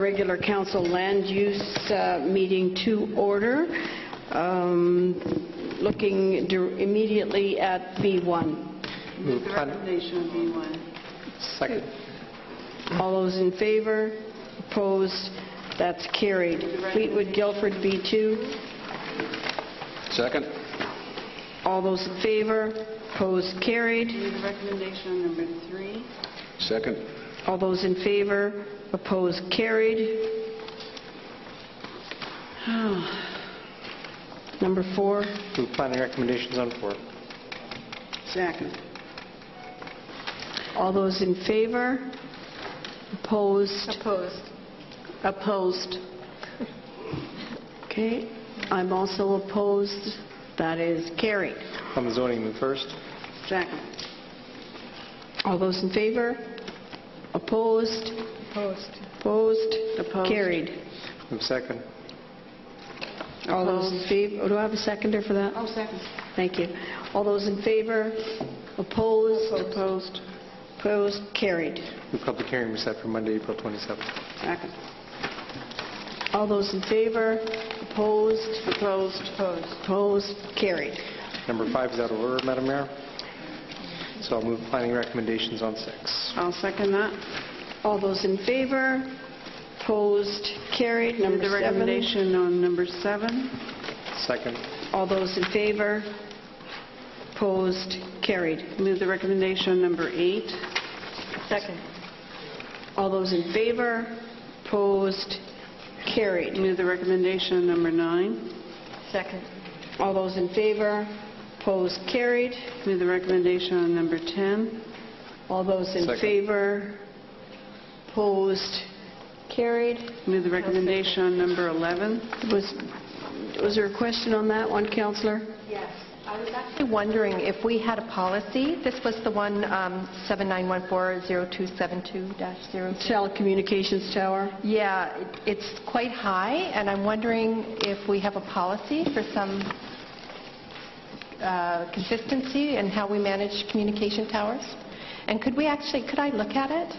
Regular Council Land Use meeting to order. Looking immediately at B1. Move the recommendation of B1. Second. All those in favor? Opposed? That's carried. Fleetwood Guildford B2. Second. All those in favor? Opposed? Carried. Move the recommendation on number 3. Second. All those in favor? Opposed? Carried. Number 4. Move planning recommendations on 4. Second. All those in favor? Opposed? Opposed. Opposed. Okay. I'm also opposed. That is carried. On the zoning, move first. Second. All those in favor? Opposed? Opposed. Opposed? Opposed. Carried. Move second. All those in favor? Do I have a seconder for that? Oh, second. Thank you. All those in favor? Opposed? Opposed. Opposed? Carried. Move public hearing be set for Monday, April 27th. Second. All those in favor? Opposed? Opposed. Opposed. Opposed? Carried. Number 5 is out of order, Madam Mayor. So I'll move planning recommendations on 6. I'll second that. All those in favor? Opposed? Carried. Move Number the 7. recommendation on number 7. Second. All those in favor? Opposed? Carried. Move the recommendation on number 8. Second. All those in favor? Opposed? Carried. Move the recommendation on number 9. Second. All those in favor? Opposed? Carried. Move the recommendation on number 10. All those in Second. favor? Opposed? Carried. Move the recommendation on number 11. Was there a question on that one, Councillor? Yes. I was actually wondering if we had a policy. This was the one 7914-0272-02. Telecommunications tower? Yeah, it's quite high, and I'm wondering if we have a policy for some consistency in how we manage communication towers. And could I look at it?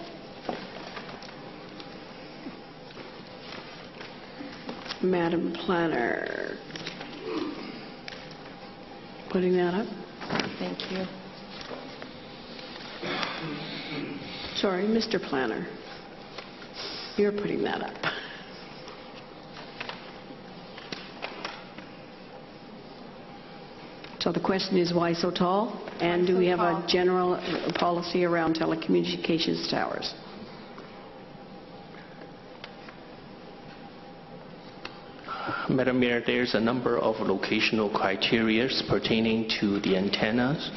Madam Planner. Putting that up. Thank you. Sorry, Mr. Planner. You're putting that up. So the question is, why so tall? And do we have a general policy around telecommunications towers? Madam Mayor, there's a number of locational criteria pertaining to the antennas,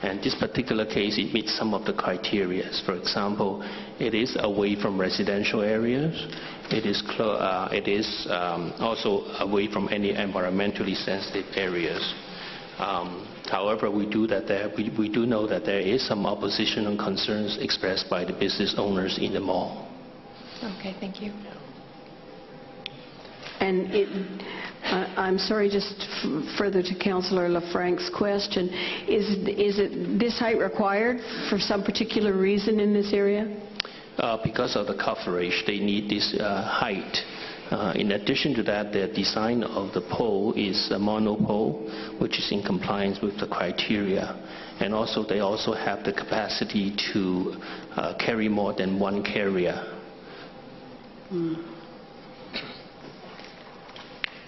and this particular case, it meets some of the criteria. For example, it is away from residential areas. It is also away from any environmentally sensitive areas. However, we do know that there is some opposition and concerns expressed by the business owners in the mall. Okay, thank you. And I'm sorry, just further to Councillor LaFranc's question, is this height required for some particular reason in this area? Because of the coverage, they need this height. In addition to that, the design of the pole is a monopole, which is in compliance with the criteria. And also, they also have the capacity to carry more than one carrier.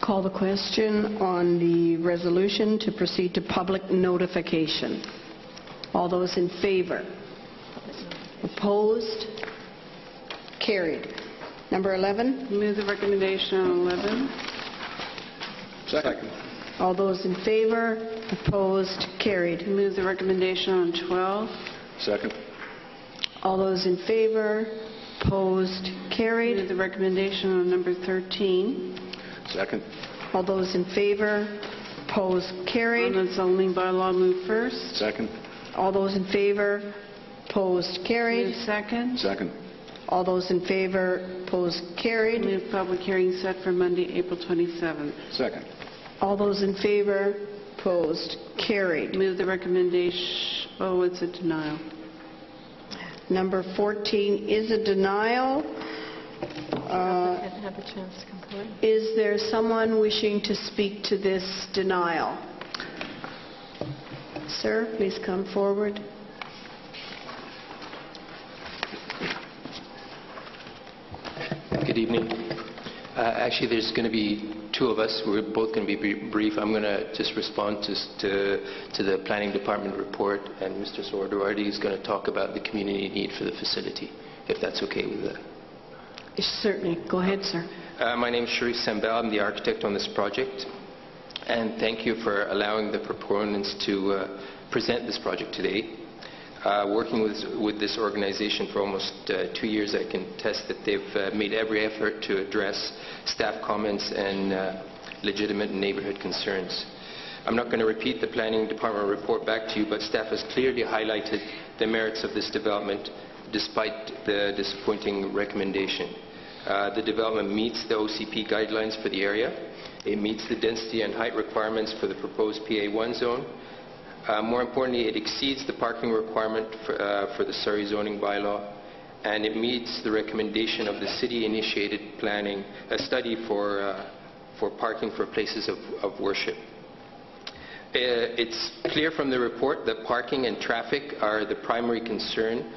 Call the question on the resolution to proceed to public notification. All those in favor? Opposed? Carried. Number 11. Move the recommendation on 11. Second. All those in favor? Opposed? Carried. Move the recommendation on 12. Second. All those in favor? Opposed? Carried. Move the recommendation on number 13. Second. All those in favor? Opposed? Carried. On the zoning bylaw, move first. Second. All those in favor? Opposed? Carried. Move second. Second. All those in favor? Opposed? Carried. Move public hearing set for Monday, April 27th. Second. All those in favor? Opposed? Carried. Move the recommendation. Oh, it's a denial. Number 14 is a denial. Applicant have a chance to come forward. Is there someone wishing to speak to this denial? Sir, please come forward. Good evening. Actually, there's going to be two of us. We're both going to be brief. I'm going to just respond to the Planning Department report, and Mr. Sorduardi is going to talk about the community need for the facility, if that's okay with that. Certainly. Go ahead, sir. My name is Sharif Sambel. I'm the architect on this project. And thank you for allowing the proponents to present this project today. Working with this organization for almost 2 years, I can attest that they've made every effort to address staff comments and legitimate neighborhood concerns. I'm not going to repeat the Planning Department report back to you, but staff has clearly highlighted the merits of this development despite the disappointing recommendation. The development meets the OCP guidelines for the area. It meets the density and height requirements for the proposed PA1 zone. More importantly, it exceeds the parking requirement for the Surrey zoning bylaw, and it meets the recommendation of the city-initiated planning, a study for parking for places of worship. It's clear from the report that parking and traffic are the primary concern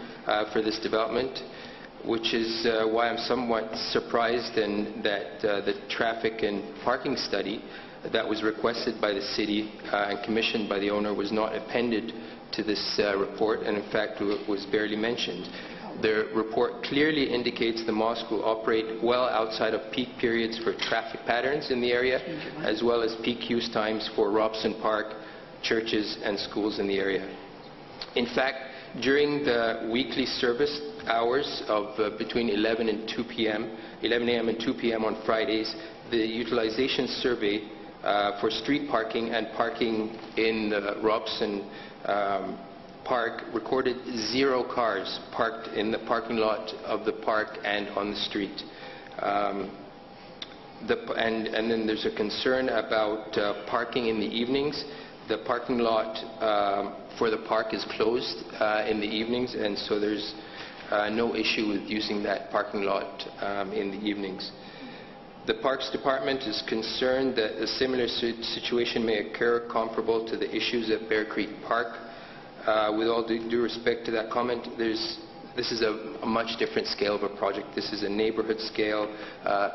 for this development, which is why I'm somewhat surprised that the traffic and parking study that was requested by the city and commissioned by the owner was not appended to this report, and in fact was barely mentioned. The report clearly indicates the mosque will operate well outside of peak periods for traffic patterns in the area, as well as peak use times for Robson Park, churches and schools in the area. In fact, during the weekly service hours of between 11 and 2 p.m., 11 a.m. and 2 p.m. on Fridays, the utilization survey for street parking and parking in Robson Park recorded 0 cars parked in the parking lot of the park and on the street. And then there's a concern about parking in the evenings. The parking lot for the park is closed in the evenings, and so there's no issue with using that parking lot in the evenings. The Parks Department is concerned that a similar situation may occur comparable to the issues at Bear Creek Park. With all due respect to that comment, this is a much different scale of a project. This is a neighborhood scale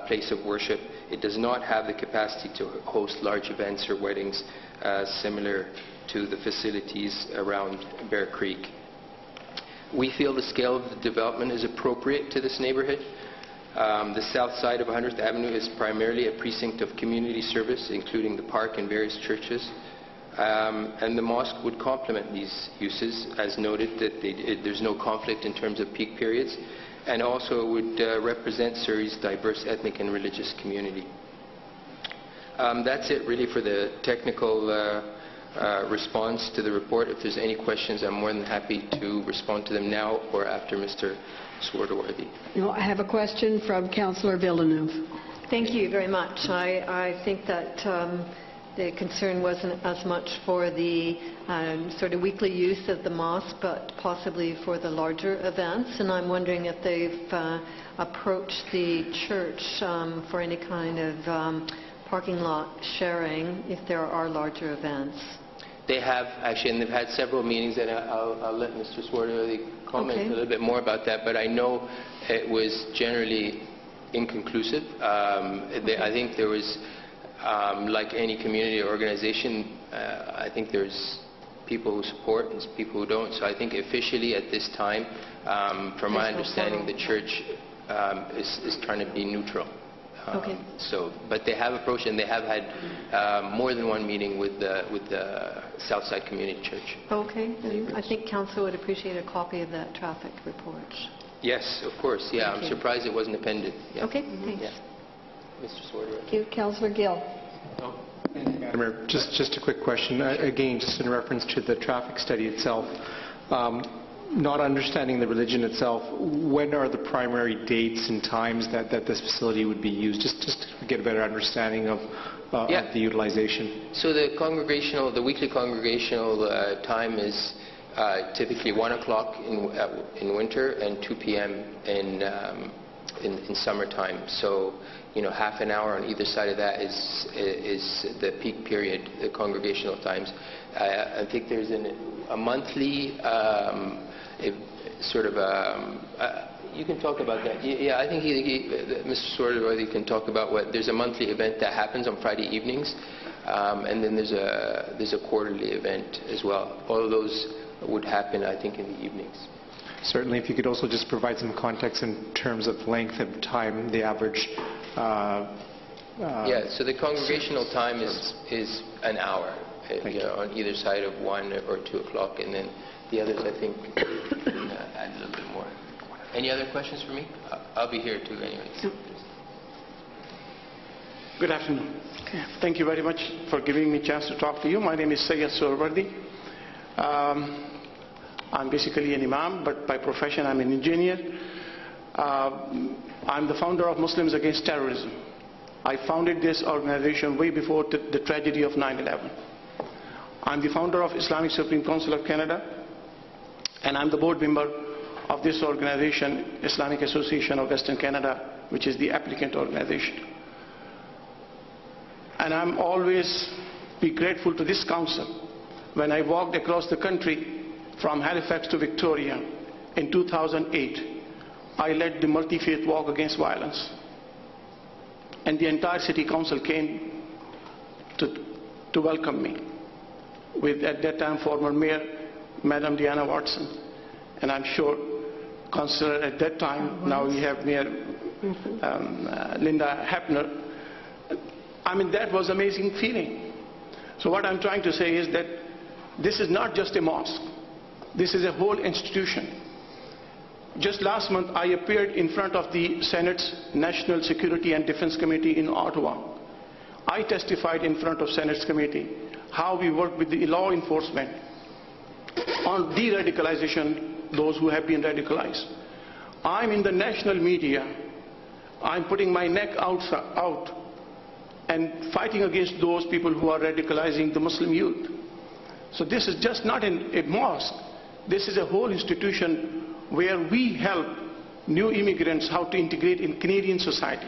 place of worship. It does not have the capacity to host large events or weddings similar to the facilities around Bear Creek. We feel the scale of the development is appropriate to this neighborhood. The south side of 100th Avenue is primarily a precinct of community service, including the park and various churches. And the mosque would complement these uses, as noted, that there's no conflict in terms of peak periods, and also it would represent Surrey's diverse ethnic and religious community. That's it really for the technical response to the report. If there's any questions, I'm more than happy to respond to them now or after Mr. Swartaworthy. No, I have a question from Councillor Villeneuve. Thank you very much. I think that the concern wasn't as much for the sort of weekly use of the mosque, but possibly for the larger events. And I'm wondering if they've approached the church for any kind of parking lot sharing if there are larger events. They have, actually, and they've had several meetings, and I'll let Mr. Swartaworthy comment a little bit more about that, but I know it was generally inconclusive. I think there was, like any community or organization, I think there's people who support and people who don't. So I think officially at this time, from my understanding, the church is trying to be neutral. Okay. But they have approached, and they have had more than one meeting with the Southside Community Church. Okay. I think Council would appreciate a copy of that traffic report. Yes, of course. Yeah, Thank I'm you. surprised it wasn't appended. Yeah. Okay, thanks. Yeah. Mr. Swarter. Thank you. Councillor Gill. Madam Mayor, just a quick question. Again, just in reference to the traffic study itself. Not understanding the religion itself, when are the primary dates and times that this facility would be used? Just to get a better understanding of the utilization. So the weekly congregational time is typically 1 o'clock in winter and 2 p.m. in in summertime. So, half an hour on either side of that is the peak period, the congregational times. I think there's a monthly you can talk about that. Yeah, I think Mr. Sorley can talk about there's a monthly event that happens on Friday evenings, and then there's a quarterly event as well. All of those would happen, I think, in the evenings. Certainly, if you could also just provide some context in terms of length of time, the average. Yeah, so the congregational time is an hour, on either side of 1 or 2 o'clock, and then the others, I think, can add a little bit more. Any other questions for me? I'll be here too, anyways. Good afternoon. Thank you very much for giving me a chance to talk to you. My name is Sayyid Surwardi. I'm basically an imam, but by profession I'm an engineer. I'm the founder of Muslims Against Terrorism. I founded this organization way before the tragedy of 9/11. I'm the founder of Islamic Supreme Council of Canada, and I'm the board member of this organization, Islamic Association of Western Canada, which is the applicant organization. And I'm always be grateful to this council. When I walked across the country from Halifax to Victoria in 2008, I led the multi-faith walk against violence. And the entire city council came to welcome me, with at that time former mayor, Madam Diana Watson, and I'm sure councillor at that time, now we have Mayor Linda Hepner. I mean, that was an amazing feeling. So what I'm trying to say is that this is not just a mosque. This is a whole institution. Just last month, I appeared in front of the Senate's National Security and Defense Committee in Ottawa. I testified in front of Senate's committee how we work with the law enforcement on de-radicalization those who have been radicalized. I'm in the national media. I'm putting my neck out and fighting against those people who are radicalizing the Muslim youth. So this is just not a mosque. This is a whole institution where we help new immigrants how to integrate in Canadian society.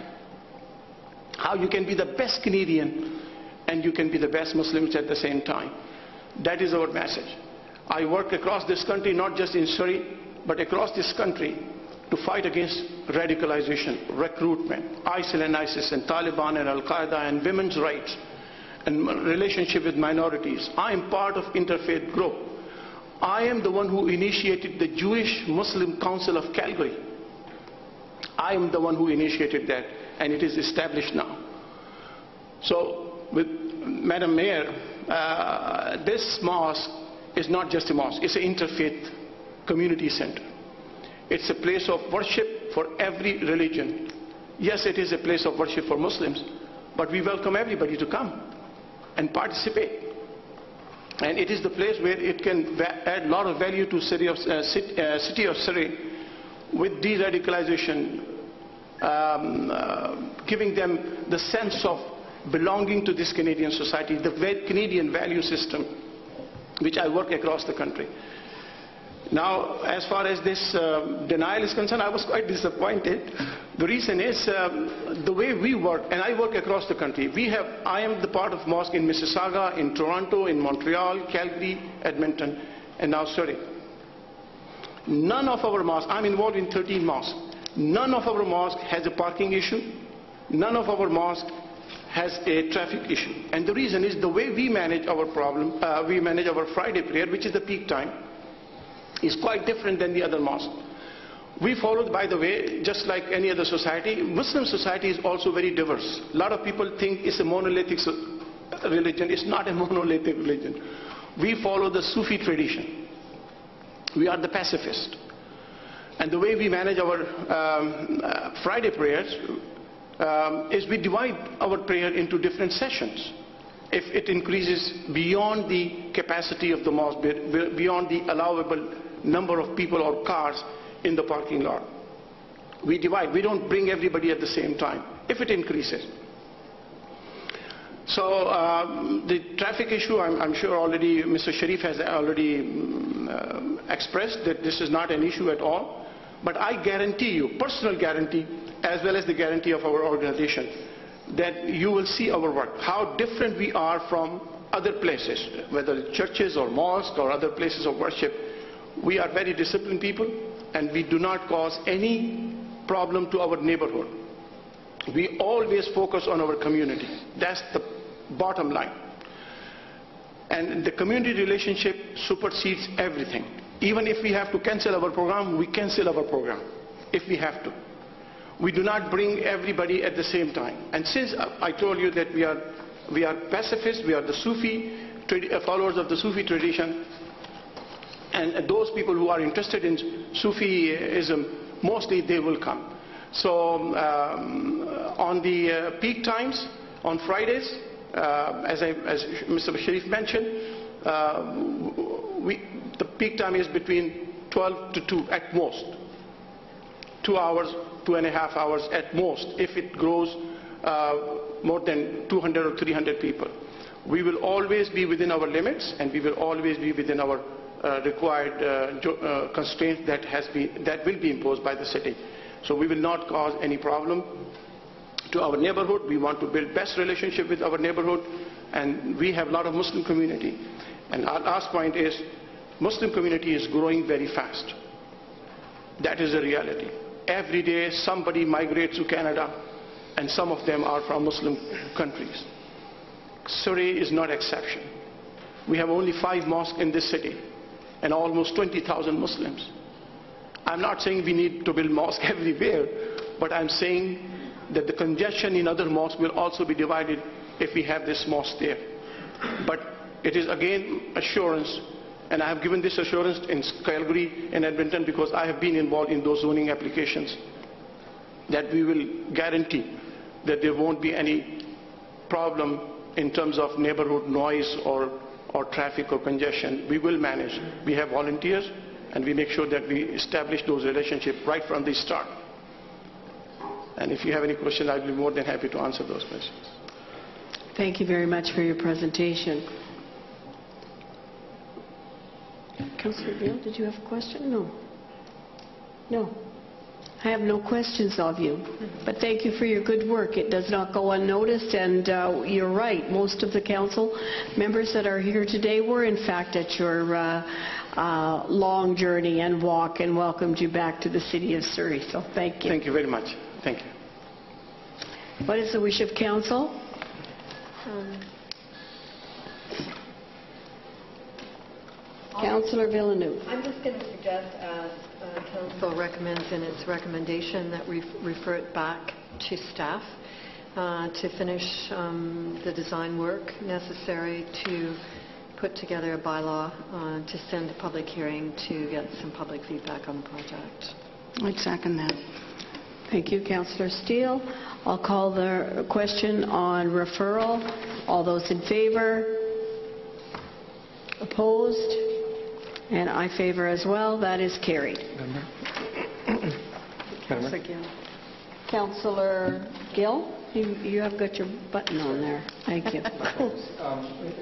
How you can be the best Canadian and you can be the best Muslims at the same time. That is our message. I work across this country, not just in Surrey, but across this country to fight against radicalization, recruitment, ISIL and ISIS and Taliban and Al-Qaeda and women's rights and relationship with minorities. I am part of interfaith group. I am the one who initiated the Jewish Muslim Council of Calgary. I am the one who initiated that, and it is established now. So, with Madam Mayor, this mosque is not just a mosque, it's an interfaith community center. It's a place of worship for every religion. Yes, it is a place of worship for Muslims, but we welcome everybody to come and participate. And it is the place where it can add a lot of value to city of Surrey with de-radicalization, giving them the sense of belonging to this Canadian society, the Canadian value system, which I work across the country. Now, as far as this denial is concerned, I was quite disappointed. The reason is the way we work, and I work across the country. I am the part of mosque in Mississauga, in Toronto, in Montreal, Calgary, Edmonton, and now Surrey. None of our mosques, I'm involved in 13 mosques, none of our mosques has a parking issue, none of our mosques has a traffic issue. And the reason is the way we manage our problem, we manage our Friday prayer, which is the peak time, is quite different than the other mosques. We followed, by the way, just like any other society, Muslim society is also very diverse. A lot of people think it's a monolithic religion. It's not a monolithic religion. We follow the Sufi tradition. We are the pacifists. And the way we manage our Friday prayers is we divide our prayer into different sessions. If it increases beyond the capacity of the mosque, beyond the allowable number of people or cars in the parking lot, we divide. We don't bring everybody at the same time, if it increases. So the traffic issue, I'm sure already Mr. Sharif has already expressed that this is not an issue at all. But I guarantee you, personal guarantee, as well as the guarantee of our organization, that you will see our work, how different we are from other places, whether it's churches or mosques or other places of worship. We are very disciplined people, and we do not cause any problem to our neighborhood. We always focus on our community. That's the bottom line. And the community relationship supersedes everything. Even if we have to cancel our program, we cancel our program, if we have to. We do not bring everybody at the same time. And since I told you that we are pacifists, we are the Sufi, followers of the Sufi tradition, and those people who are interested in Sufism, mostly they will come. So on the peak times, on Fridays, as Mr. Sharif mentioned, the peak time is between 12 to 2 at most. 2 hours, 2.5 hours at most, if it grows more than 200 or 300 people. We will always be within our limits, and we will always be within our required constraints that will be imposed by the city. So we will not cause any problem to our neighborhood. We want to build best relationship with our neighborhood, and we have a lot of Muslim community. And our last point is, Muslim community is growing very fast. That is a reality. Every day somebody migrates to Canada, and some of them are from Muslim countries. Surrey is not exception. We have only 5 mosques in this city and almost 20,000 Muslims. I'm not saying we need to build mosques everywhere, but I'm saying that the congestion in other mosques will also be divided if we have this mosque there. But it is again assurance, and I have given this assurance in Calgary and Edmonton because I have been involved in those zoning applications, that we will guarantee that there won't be any problem in terms of neighborhood noise or traffic or congestion. We will manage. We have volunteers, and we make sure that we establish those relationships right from the start. And if you have any questions, I'll be more than happy to answer those questions. Thank you very much for your presentation. Councillor Gill, did you have a question? No. No. I have no questions of you, but thank you for your good work. It does not go unnoticed, and you're right. Most of the council members that are here today were in fact at your long journey and walk and welcomed you back to the city of Surrey. So thank you. Thank you very much. Thank you. What is the wish of council? Councillor Villeneuve. I'm just going to suggest, as Council recommends in its recommendation, that we refer it back to staff to finish the design work necessary to put together a bylaw to send a public hearing to get some public feedback on the project. I'd second that. Thank you, Councillor Steele. I'll call the question on referral. All those in favor? Opposed? And I favor as well. That is carried. Councillor Gill. Councillor Gill, you have got your button on there. Thank you.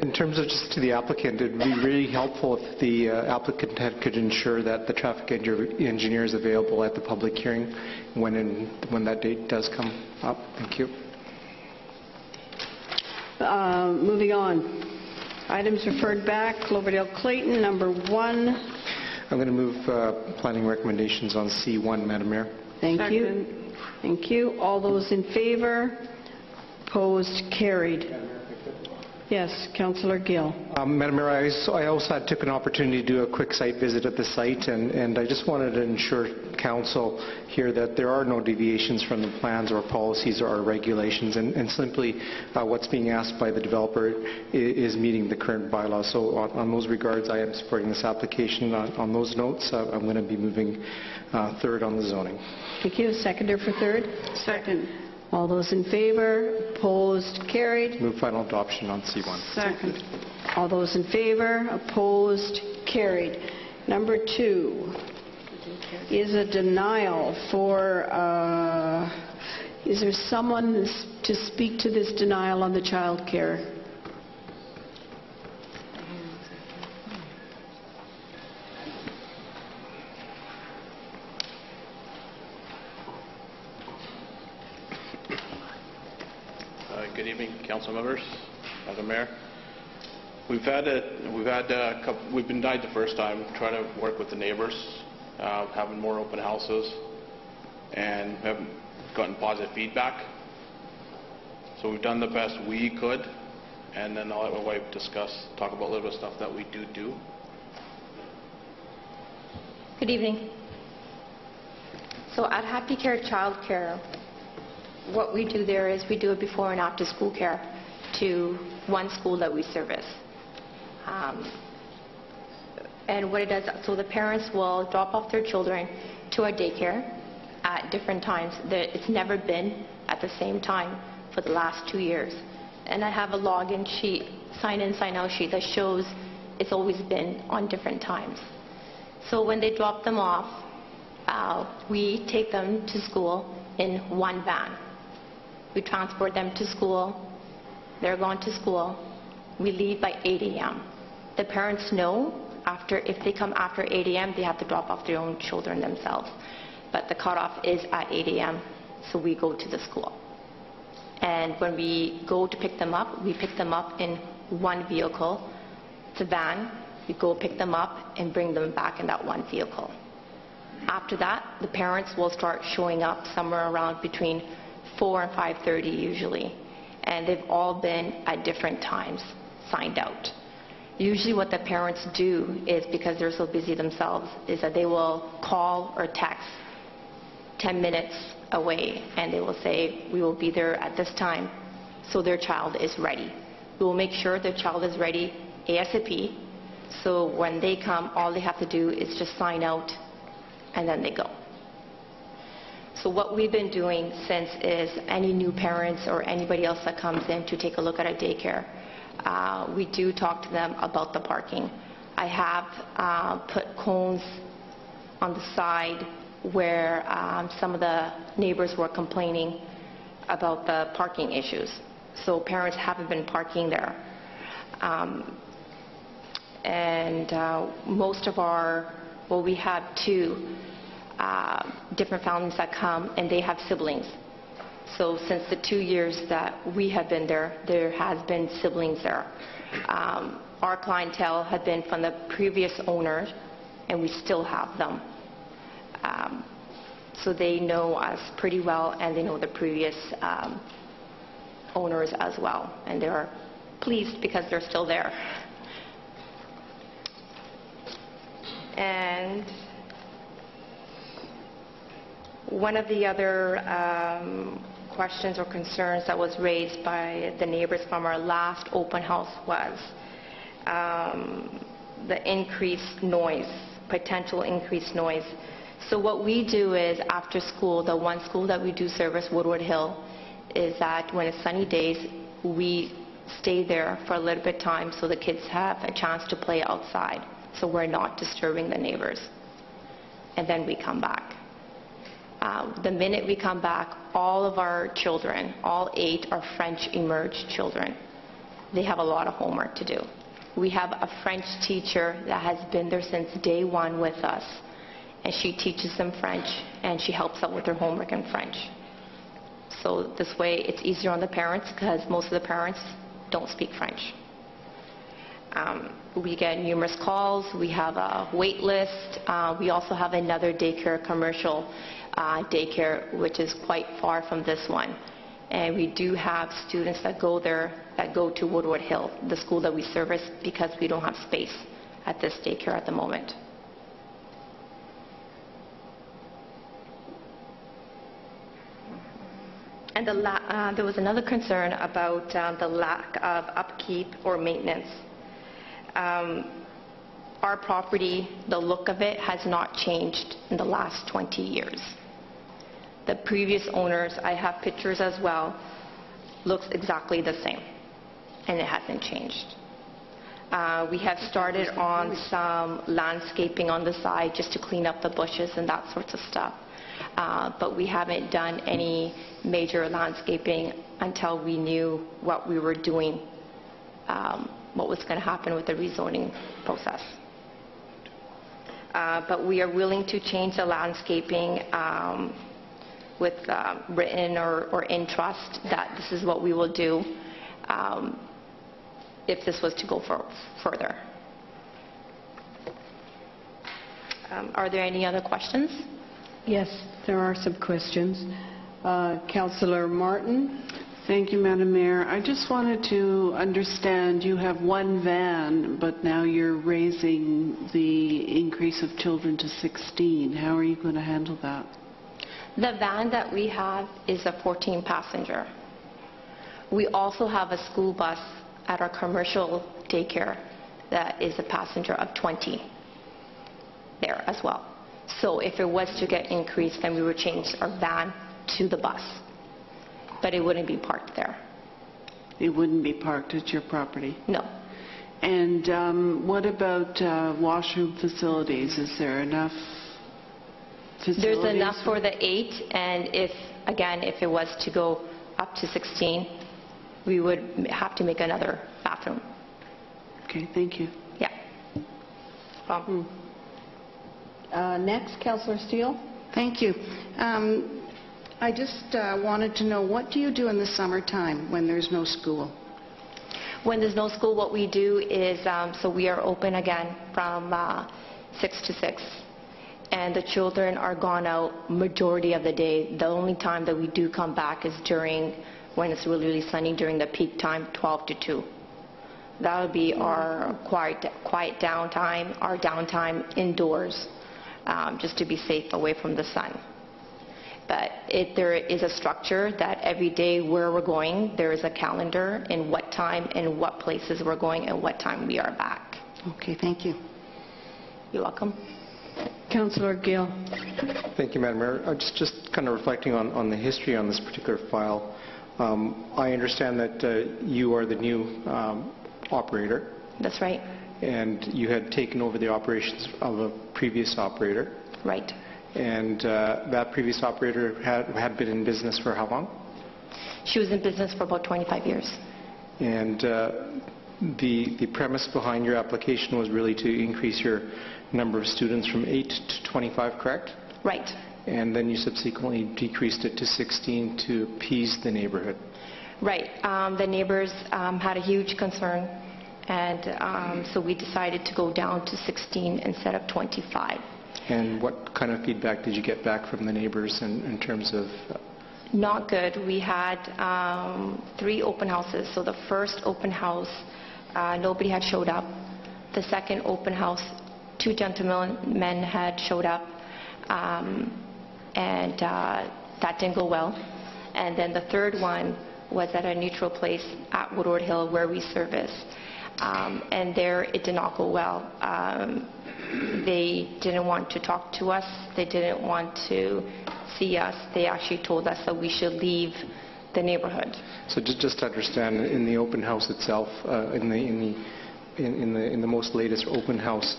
In terms of just to the applicant, it would be really helpful if the applicant could ensure that the traffic engineer is available at the public hearing when that date does come up. Thank you. Moving on. Items referred back. Cloverdale Clayton, number 1. I'm going to move planning recommendations on C1, Madam Mayor. Thank you. Thank you. All those in favor? Opposed? Carried. Yes, Councillor Gill. Madam Mayor, I also took an opportunity to do a quick site visit at the site, and I just wanted to ensure Council here that there are no deviations from the plans or policies or regulations, and simply what's being asked by the developer is meeting the current bylaw. So on those regards, I am supporting this application. On those notes, I'm going to be moving third on the zoning. Thank you. Seconder for third? Second. All those in favor? Opposed? Carried. Move final adoption on C1. Second. All those in favor? Opposed? Carried. Number 2 is a denial for, is there someone to speak to this denial on the child care? Good evening, council members, Madam Mayor. We've been denied the first time, trying to work with the neighbors, having more open houses, and haven't gotten positive feedback. So we've done the best we could, and then I'll let my wife talk about a little bit of stuff that we do. Good evening. So at Happy Care Childcare, what we do there is we do it before and after school care to one school that we service. And what it does, so the parents will drop off their children to our daycare at different times. It's never been at the same time for the last 2 years. And I have a login sheet, sign-in, sign-out sheet that shows it's always been on different times. So when they drop them off, we take them to school in one van. We transport them to school. They're gone to school. We leave by 8 a.m. The parents know if they come after 8 a.m., they have to drop off their own children themselves. But the cutoff is at 8 a.m., so we go to the school. And when we go to pick them up, we pick them up in one vehicle. It's a van. We go pick them up and bring them back in that one vehicle. After that, the parents will start showing up somewhere around between 4 and 5:30 usually. And they've all been at different times signed out. Usually what the parents do is, because they're so busy themselves, is that they will call or text 10 minutes away and they will say, we will be there at this time, so their child is ready. We will make sure their child is ready ASAP, so when they come, all they have to do is just sign out and then they go. So what we've been doing since is any new parents or anybody else that comes in to take a look at our daycare, we do talk to them about the parking. I have put cones on the side where some of the neighbors were complaining about the parking issues. So parents haven't been parking there. Most of we have 2 different families that come, and they have siblings. So since the 2 years that we have been there, there has been siblings there. Our clientele had been from the previous owners, and we still have them. So they know us pretty well, and they know the previous owners as well, and they're pleased because they're still there. And one of the other questions or concerns that was raised by the neighbors from our last open house was the increased noise, potential increased noise. So what we do is, after school, the one school that we do service, Woodward Hill, is that when it's sunny days, we stay there for a little bit of time so the kids have a chance to play outside, so we're not disturbing the neighbors. And then we come back. The minute we come back, all of our children, all 8 are French emerged children. They have a lot of homework to do. We have a French teacher that has been there since day 1 with us, and she teaches them French, and she helps out with their homework in French. So this way it's easier on the parents, because most of the parents don't speak French. We get numerous calls. We have a wait list. We also have another daycare, commercial daycare, which is quite far from this one. And we do have students that go there, that go to Woodward Hill, the school that we service, because we don't have space at this daycare at the moment. And there was another concern about the lack of upkeep or maintenance. Our property, the look of it has not changed in the last 20 years. The previous owners, I have pictures as well, looks exactly the same, and it hasn't changed. We have started on some landscaping on the side just to clean up the bushes and that sorts of stuff. But we haven't done any major landscaping until we knew what we were doing, what was going to happen with the rezoning process. But we are willing to change the landscaping written or in trust that this is what we will do if this was to go further. Are there any other questions? Yes, there are some questions. Councillor Martin? Thank you, Madam Mayor. I just wanted to understand, you have one van, but now you're raising the increase of children to 16. How are you going to handle that? The van that we have is a 14-passenger. We also have a school bus at our commercial daycare that is a passenger of 20 there as well. So if it was to get increased, then we would change our van to the bus, but it wouldn't be parked there. It wouldn't be parked at your property? No. And what about washroom facilities? Is there enough facilities? There's enough for the 8, and if it was to go up to 16, we would have to make another bathroom. Okay, thank you. Yeah. Next, Councillor Steele. Thank you. I just wanted to know, what do you do in the summertime when there's no school? When there's no school, what we do is, so we are open again from 6 to 6. And the children are gone out majority of the day. The only time that we do come back is when it's really, really sunny, during the peak time, 12 to 2. That would be our quiet downtime, our downtime indoors, just to be safe away from the sun. But there is a structure that every day where we're going, there is a calendar in what time and what places we're going and what time we are back. Okay, thank you. You're welcome. Councillor Gill. Thank you, Madam Mayor. Just kind of reflecting on the history on this particular file. I understand that you are the new operator. That's right. And you had taken over the operations of a previous operator. Right. And that previous operator had been in business for how long? She was in business for about 25 years. And the premise behind your application was really to increase your number of students from 8 to 25, correct? Right. And then you subsequently decreased it to 16 to appease the neighborhood. Right. The neighbors had a huge concern, and so we decided to go down to 16 instead of 25. And what kind of feedback did you get back from the neighbors in terms of... Not good. We had 3 open houses. So the first open house, nobody had showed up. The second open house, 2 gentlemen had showed up, and that didn't go well. And then the third one was at a neutral place at Woodward Hill where we service. And there it did not go well. They didn't want to talk to us. They didn't want to see us. They actually told us that we should leave the neighborhood. So just to understand, in the open house itself, in the most latest open house,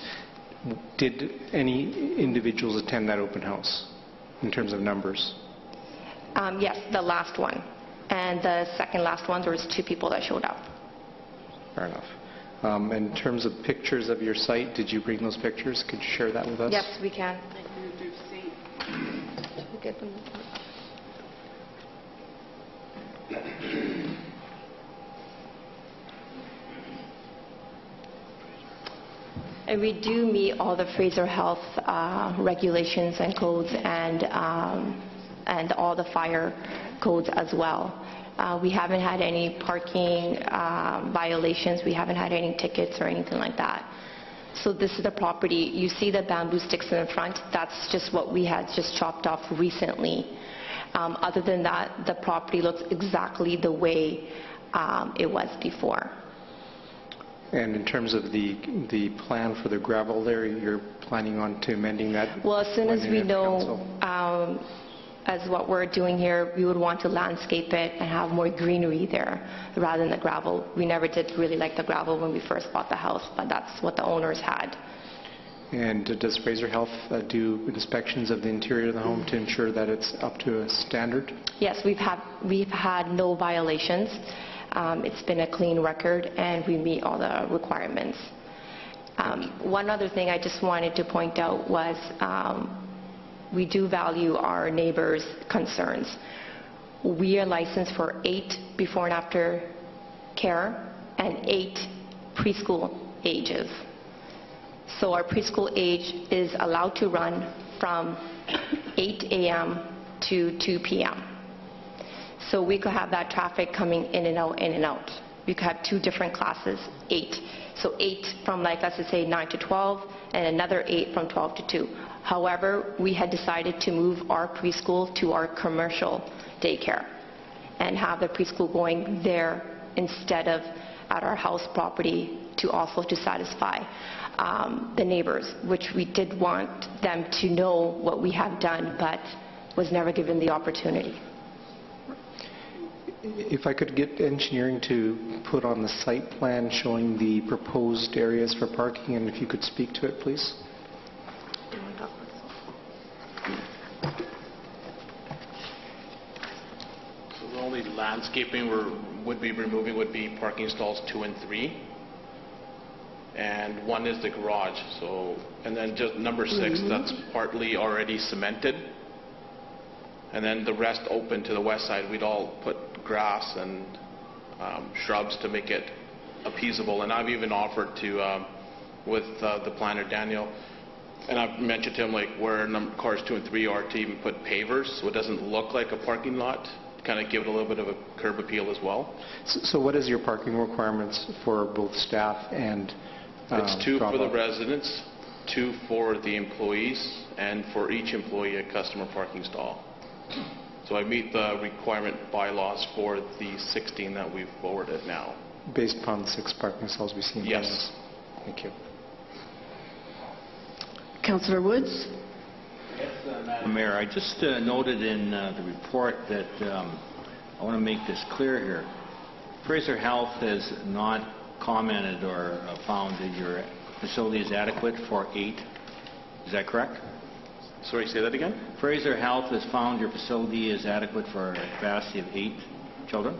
did any individuals attend that open house in terms of numbers? Yes, the last one. And the second last one, there was 2 people that showed up. Fair enough. In terms of pictures of your site, did you bring those pictures? Could you share that with us? Yes, we can. And we do meet all the Fraser Health regulations and codes, and all the fire codes as well. We haven't had any parking violations. We haven't had any tickets or anything like that. So this is the property. You see the bamboo sticks in the front? That's just what we had just chopped off recently. Other than that, the property looks exactly the way it was before. And in terms of the plan for the gravel there, you're planning on to amending that? Well, as soon as we know as what we're doing here, we would want to landscape it and have more greenery there rather than the gravel. We never did really like the gravel when we first bought the house, but that's what the owners had. And does Fraser Health do inspections of the interior of the home to ensure that it's up to a standard? Yes, we've had no violations. It's been a clean record, and we meet all the requirements. One other thing I just wanted to point out was we do value our neighbors' concerns. We are licensed for 8 before and after care and 8 preschool ages. So our preschool age is allowed to run from 8 a.m. to 2 p.m. So we could have that traffic coming in and out, in and out. We could have 2 different classes, 8. So 8 from, like, let's just say 9 to 12, and another 8 from 12 to 2. However, we had decided to move our preschool to our commercial daycare and have the preschool going there instead of at our house property to also to satisfy the neighbors, which we did want them to know what we have done, but was never given the opportunity. If I could get engineering to put on the site plan showing the proposed areas for parking, and if you could speak to it, please. So the only landscaping we would be removing would be parking stalls 2 and 3. And 1 is the garage. So, and then just number 6, that's partly already cemented. And then the rest open to the west side, we'd all put grass and shrubs to make it appeasable. And I've even offered to, with the planner Daniel, and I've mentioned to him like where cars 2 and 3 are, to even put pavers so it doesn't look like a parking lot, kind of give it a little bit of a curb appeal as well. So what is your parking requirements for both staff and It's 2 for the residents, 2 for the employees, and for each employee a customer parking stall. So I meet the requirement bylaws for the 16 that we've forwarded now. Based upon the 6 parking stalls we've seen? Yes. Thank you. Councillor Woods? Yes, Madam Mayor, I just noted in the report that I want to make this clear here. Fraser Health has not commented or found that your facility is adequate for 8. Is that correct? Sorry, say that again? Fraser Health has found your facility is adequate for a capacity of 8 children?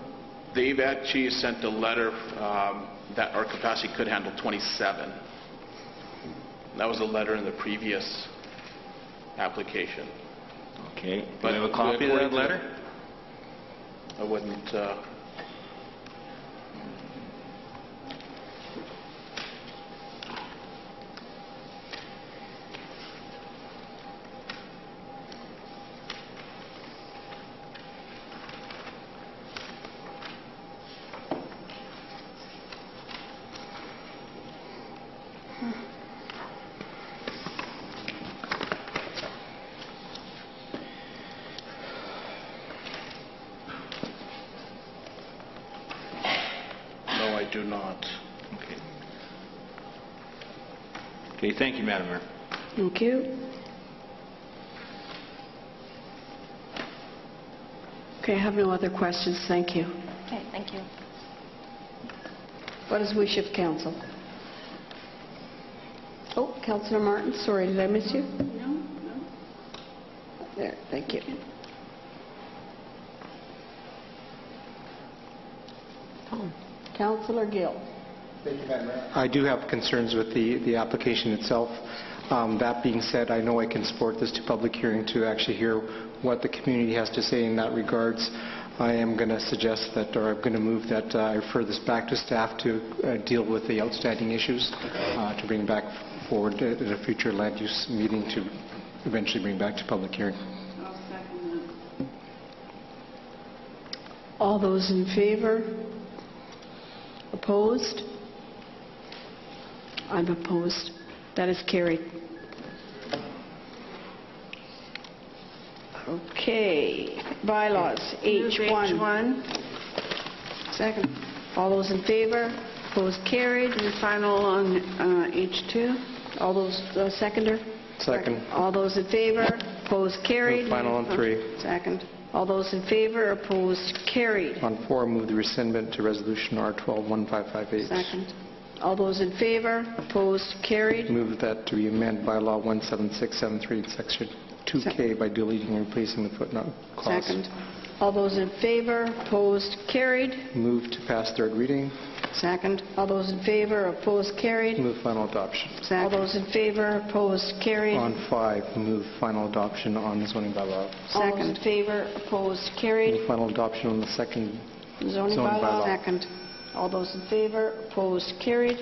They've actually sent a letter that our capacity could handle 27. That was a letter in the previous application. Okay. Do you have a copy of that letter? I wouldn't... do not. Okay, thank you, Madam Mayor. Thank you. Okay, I have no other questions. Thank you. Okay, thank you. What is the wish of council? Oh, Councillor Martin, sorry, did I miss you? No. There, thank you. Councillor Gill. I do have concerns with the application itself. That being said, I know I can support this to public hearing to actually hear what the community has to say in that regards. I am going to suggest that, or I'm going to move that I refer this back to staff to deal with the outstanding issues, to bring back forward at a future land use meeting to eventually bring back to public hearing. I'll second that. All those in favor? Opposed? I'm opposed. That is carried. Okay. Bylaws. H1. Second. All those in favor? Opposed? Carried. And final on H2. All those, seconder? Second. All those in favor? Opposed? Carried. Move final on 3. Second. All those in favor? Opposed? Carried. On 4, move the rescindment to resolution R12-1558. Second. All those in favor? Opposed? Carried. Move that to amend bylaw 17673 section 2K by deleting and replacing the footnote clause. Second. All those in favor, opposed, carried. Move to pass third reading. Second. All those in favor, opposed, carried. Move final adoption. All Second. those in favor, opposed, carried. On 5, move final adoption on the zoning bylaw. All those in Second. favor, opposed, carried. Move final adoption on the second Zoning bylaw. Second. All those in favor, opposed, carried.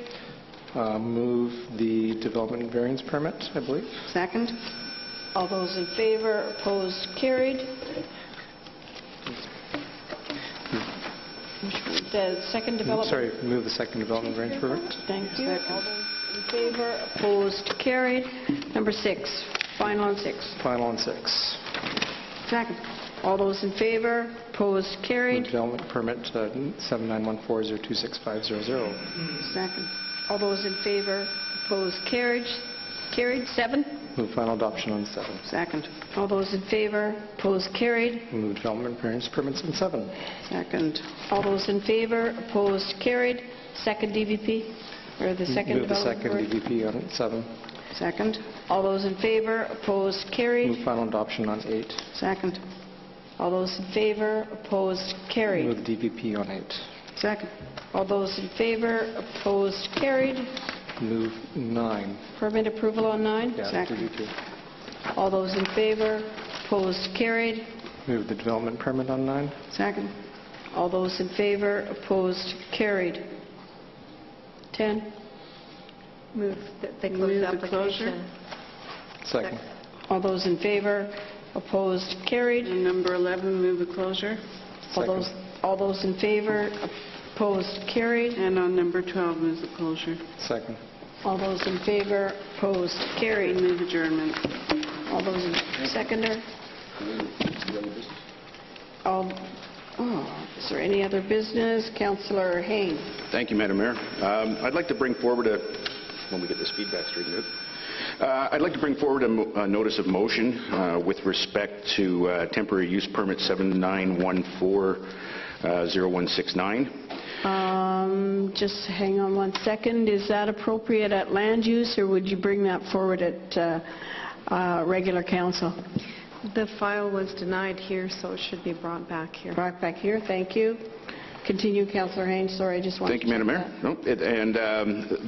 Move the development variance permit, I believe. Second. All those in favor, opposed, carried. The second development. Sorry, move the second development variance permit. Thank you. All those in favor, opposed, carried. Number 6, final on 6. Final on 6. Second. All those in favor, opposed, Move carried. development permit 7914026500. Second. All those in favor, opposed, carried. Carried. 7. Move final adoption on 7. Second. All those in favor, opposed, carried. Move development variance permits on 7. Second. All those in favor, opposed, carried. Second DVP, or the second Move the development. second DVP on 7. Second. All those in favor, opposed, carried. Move final adoption on 8. Second. All those in favor, opposed, carried. Move DVP on 8. Second. All those in favor, opposed, carried. Move 9. Permit approval on 9. Yeah, Second. DVP. All those in favor, opposed, carried. Move the development permit on 9. Second. All those in favor, opposed, carried. 10. Move that they Move close the application. Second. All those in favor, opposed, carried. And number 11, move the closure. All those in favor, opposed, carried. And on number 12, move the closure. Second. All those in favor, opposed, And carried. move adjournment. All those in seconder. Is there any other business? Councillor Hain. Thank you, Madam Mayor. I'd like to bring forward when we get this feedback straightened out, I'd like to bring forward a notice of motion with respect to temporary use permit 79140169. Just hang on one second. Is that appropriate at land use, or would you bring that forward at regular council? The file was denied here, so it should be brought back here. Brought back here. Thank you. Continue, Councillor Hain. Sorry, I just wanted Thank you, Madam Mayor.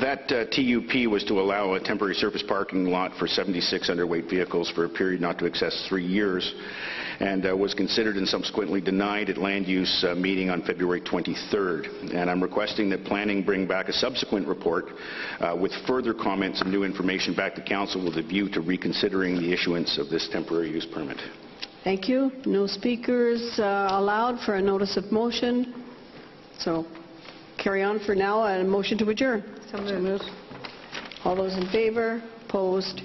That TUP was to allow a temporary surface parking lot for 76 underweight vehicles for a period not to excess 3 years, and was considered and subsequently denied at land use meeting on February 23rd. And I'm requesting that planning bring back a subsequent report with further comments and new information back to council with a view to reconsidering the issuance of this temporary use permit. Thank you. No speakers allowed for a notice of motion. So carry on for now. A motion to adjourn. So moved. All those in favor, opposed,